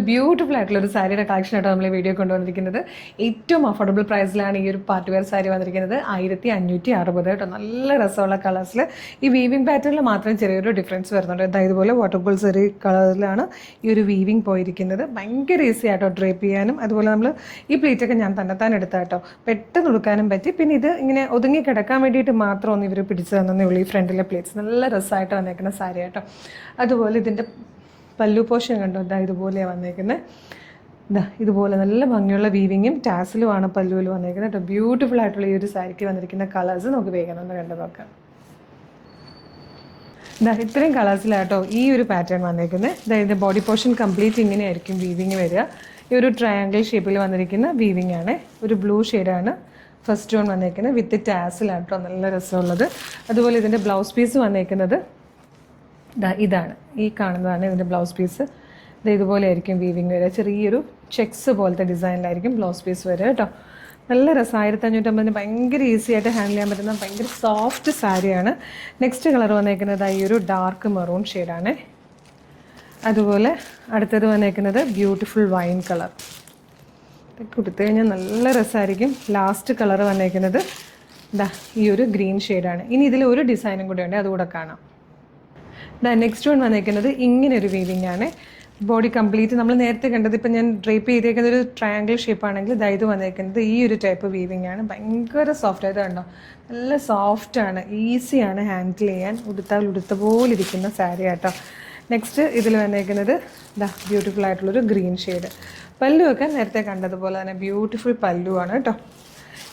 Beautiful ആയിട്ടുള്ള ഒരു സാരിയുടെ കളക്ഷൻ ആയിട്ട് നമ്മൾ ഈ വീഡിയോ കൊണ്ടുവന്നിരിക്കുന്നത്. ഏറ്റവും അഫോർഡബിൾ പ്രൈസിലാണ് ഈ ഒരു പാർട്ടി വെയർ സാരി വന്നിരിക്കുന്നത്. 1560 കേട്ടോ. നല്ല രസമുള്ള കളേഴ്സിൽ ഈ വീവിംഗ് പാറ്റേണിൽ മാത്രം ചെറിയൊരു ഡിഫറൻസ് വരുന്നുണ്ട്. അതായത് ഇതുപോലെ വാട്ടർഫോൾ സാരി കളറിലാണ് ഈ ഒരു വീവിംഗ് പോയിരിക്കുന്നത്. ഭയങ്കര ഈസി ആയിട്ടോ ഡ്രേപ്പ് ചെയ്യാനും. അതുപോലെ നമ്മൾ ഈ പ്ലേറ്റൊക്കെ ഞാൻ തന്നെത്താൻ എടുത്താട്ടോ പെട്ടെന്ന് ഉടുക്കാനും പറ്റി. പിന്നെ ഇത് ഇങ്ങനെ ഒതുങ്ങി കിടക്കാൻ വേണ്ടിയിട്ട് മാത്രമൊന്നും ഇവർ പിടിച്ചു തന്നേ ഉള്ളൂ. ഈ ഫ്രണ്ടിലെ പ്ലേറ്റ്സ് നല്ല രസമായിട്ട് വന്നേക്കുന്ന സാരി ആട്ടോ. അതുപോലെ ഇതിൻ്റെ പല്ലു പോർഷൻ കണ്ടോ, ഇതാ ഇതുപോലെയാണ് വന്നേക്കുന്നത്. ഇതുപോലെ നല്ല ഭംഗിയുള്ള വീവിങ്ങും ടാസിലുമാണ് പല്ലുവിൽ വന്നേക്കുന്നത് കേട്ടോ. ബ്യൂട്ടിഫുൾ ആയിട്ടുള്ള ഈ ഒരു സാരിക്ക് വന്നിരിക്കുന്ന കളേഴ്സ് നമുക്ക് വേഗം ഒന്ന് കണ്ടു നോക്കാം. ഇത്രയും കളേഴ്സിലാട്ടോ ഈ ഒരു പാറ്റേൺ വന്നേക്കുന്നത്. ഇതിൻ്റെ ബോഡി പോർഷൻ കംപ്ലീറ്റ് ഇങ്ങനെയായിരിക്കും വീവിങ് വരിക. ഈ ഒരു ട്രയാങ്കിൾ ഷേപ്പിൽ വന്നിരിക്കുന്ന വീവിങ് ആണ്. ഒരു ബ്ലൂ ഷെയ്ഡാണ് ഫസ്റ്റ് ഓൺ വന്നേക്കുന്നത് വിത്ത് ടാസിലാട്ടോ. നല്ല രസമുള്ളത്. അതുപോലെ ഇതിൻ്റെ ബ്ലൗസ് പീസ് വന്നേക്കുന്നത് ഇതാണ്, ഈ കാണുന്നതാണ് ഇതിൻ്റെ ബ്ലൗസ് പീസ്. ഇതുപോലെ ആയിരിക്കും വീവിങ് വരിക. ചെറിയൊരു ചെക്സ് പോലത്തെ ഡിസൈനിലായിരിക്കും ബ്ലൗസ് പീസ് വരിക കേട്ടോ. നല്ല രസം. 1550 ഭയങ്കര ഈസി ആയിട്ട് ഹാൻഡിൽ ചെയ്യാൻ പറ്റുന്ന ഭയങ്കര സോഫ്റ്റ് സാരിയാണ്. നെക്സ്റ്റ് കളർ വന്നേക്കുന്നത് ഈ ഒരു ഡാർക്ക് മെറൂൺ ഷെയ്ഡാണ്. അതുപോലെ അടുത്തത് വന്നേക്കുന്നത് ബ്യൂട്ടിഫുൾ വൈൻ കളർ. കൊടുത്തു കഴിഞ്ഞാൽ നല്ല രസമായിരിക്കും. ലാസ്റ്റ് കളർ വന്നേക്കുന്നത് ഈ ഒരു ഗ്രീൻ ഷെയ്ഡാണ്. ഇനി ഇതിൽ ഒരു ഡിസൈനും കൂടെ ഉണ്ട്, അതുകൂടെ കാണാം. നെക്സ്റ്റ് വൺ വന്നേക്കുന്നത് ഇങ്ങനെ ഒരു വീവിങ് ആണ്. ബോഡി കംപ്ലീറ്റ് നമ്മൾ നേരത്തെ കണ്ടത് ഇപ്പം ഞാൻ ഡ്രേപ്പ് ചെയ്തേക്കുന്ന ഒരു ട്രയാങ്കിൾ ഷേപ്പാണെങ്കിൽ ഇത് വന്നേക്കുന്നത് ഈ ഒരു ടൈപ്പ് വീവിങ് ആണ്. ഭയങ്കര സോഫ്റ്റ് ആയിട്ട് കണ്ടോ, നല്ല സോഫ്റ്റാണ്, ഈസിയാണ് ഹാൻഡിൽ ചെയ്യാൻ. ഉടുത്താൽ ഉടുത്ത പോലെ ഇരിക്കുന്ന സാരി ആട്ടോ. നെക്സ്റ്റ് ഇതിൽ വന്നേക്കുന്നത് ബ്യൂട്ടിഫുൾ ആയിട്ടുള്ളൊരു ഗ്രീൻ ഷെയ്ഡ്. പല്ലുവൊക്കെ നേരത്തെ കണ്ടതുപോലെ തന്നെ ബ്യൂട്ടിഫുൾ പല്ലുവാണ് കേട്ടോ.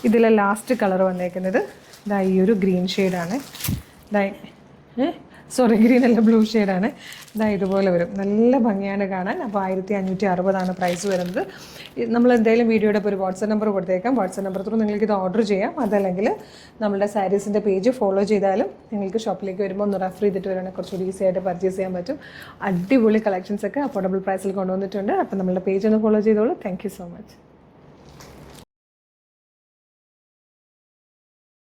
ഇതിലെ ലാസ്റ്റ് കളർ വന്നേക്കുന്നത് ഈ ഒരു ഗ്രീൻ ഷെയ്ഡാണ്. ഗ്രീൻ അല്ല, ബ്ലൂ ഷെയ്ഡാണ്. ഇതുപോലെ വരും. നല്ല ഭംഗിയാണ് കാണാൻ. അപ്പോൾ 1560 പ്രൈസ് വരുന്നത്. നമ്മൾ എന്തായാലും വീഡിയോയുടെ ഒരു വാട്സപ്പ് നമ്പർ കൊടുത്തേക്കാം. വാട്സപ്പ് നമ്പർ ത്രൂ നിങ്ങൾക്ക് ഇത് ഓർഡർ ചെയ്യാം. അതല്ലെങ്കിൽ നമ്മുടെ സാരീസിൻ്റെ പേജ് ഫോളോ ചെയ്താലും നിങ്ങൾക്ക് ഷോപ്പിലേക്ക് വരുമ്പോൾ ഒന്ന് റെഫർ ചെയ്തിട്ട് വരുവാണെങ്കിൽ കുറച്ചുകൂടി ഈസി ആയിട്ട് പർച്ചേസ് ചെയ്യാൻ പറ്റും. അടിപൊളി കളക്ഷൻസൊക്കെ അഫോർഡബിൾ പ്രൈസിൽ കൊണ്ടുവന്നിട്ടുണ്ട്. അപ്പോൾ നമ്മളുടെ പേജ് ഒന്ന് ഫോളോ ചെയ്തോളൂ. Thank you so much.